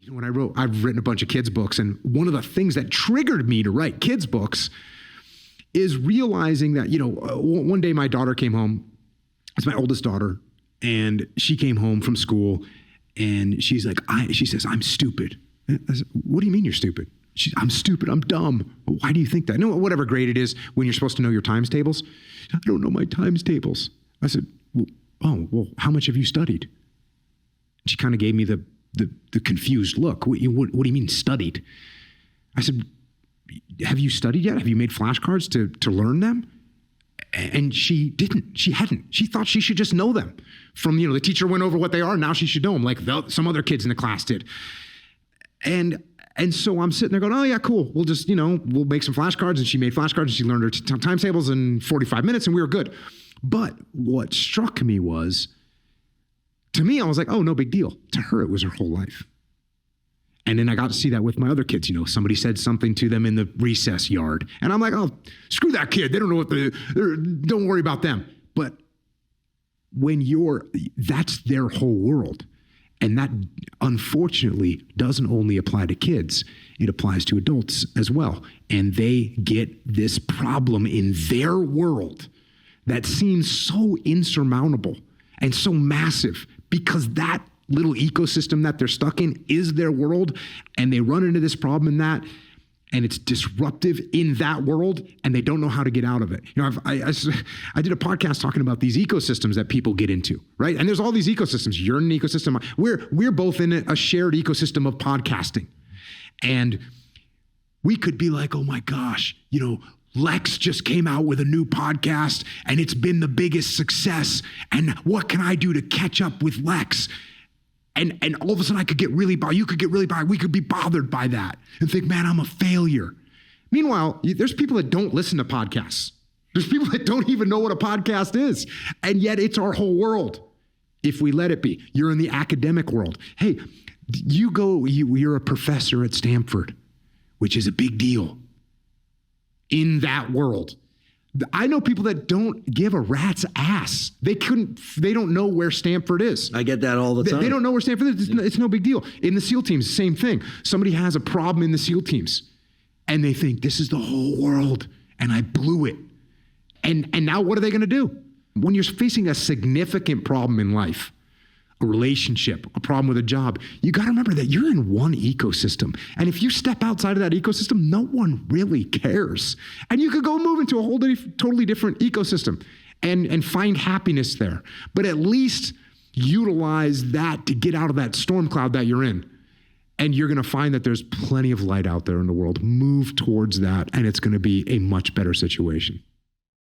When I've written a bunch of kids books, and one of the things that triggered me to write kids books is realizing that, one day my daughter came home. It's my oldest daughter, and she came home from school, and she's like, she says, "I'm stupid." I said, "What do you mean you're stupid?" "I'm stupid. I'm dumb." "Why do you think that?" "No, whatever grade it is when you're supposed to know your times tables." "I don't know my times tables." I said, well, how much have you studied?" She kind of gave me the confused look. What do you mean studied? I said, "Have you studied yet? Have you made flashcards to learn them?" And she didn't. She hadn't. She thought she should just know them. From, the teacher went over what they are, now she should know them, like some other kids in the class did. And so I'm sitting there going, "Oh yeah, cool. We'll just, we'll make some flashcards." And she made flashcards, and she learned her times tables in 45 minutes, and we were good. But what struck me was, to me, I was like, oh, no big deal. To her, it was her whole life. And then I got to see that with my other kids. Somebody said something to them in the recess yard. And I'm like, oh, screw that kid. They don't know don't worry about them. But that's their whole world. And that, unfortunately, doesn't only apply to kids. It applies to adults as well. And they get this problem in their world that seems so insurmountable and so massive, because that little ecosystem that they're stuck in is their world, and they run into this problem in that, and it's disruptive in that world, and they don't know how to get out of it. I did a podcast talking about these ecosystems that people get into, right? And there's all these ecosystems. You're in an ecosystem. We're both in a shared ecosystem of podcasting. And we could be like, oh my gosh, Lex just came out with a new podcast and it's been the biggest success. And what can I do to catch up with Lex? And all of a sudden I could get really bothered. You could get really bothered. We could be bothered by that and think, man, I'm a failure. Meanwhile, there's people that don't listen to podcasts. There's people that don't even know what a podcast is. And yet it's our whole world if we let it be. You're in the academic world. Hey, you're a professor at Stanford, which is a big deal. In that world, I know people that don't give a rat's ass. They don't know where Stanford is. I get that all the time. They don't know where Stanford is. It's no big deal. In the SEAL teams, same thing. Somebody has a problem in the SEAL teams and they think this is the whole world and I blew it. And now what are they going to do? When you're facing a significant problem in life, a relationship, a problem with a job, you got to remember that you're in one ecosystem. And if you step outside of that ecosystem, no one really cares. And you could go move into a whole totally different ecosystem and find happiness there. But at least utilize that to get out of that storm cloud that you're in. And you're going to find that there's plenty of light out there in the world. Move towards that, and it's going to be a much better situation.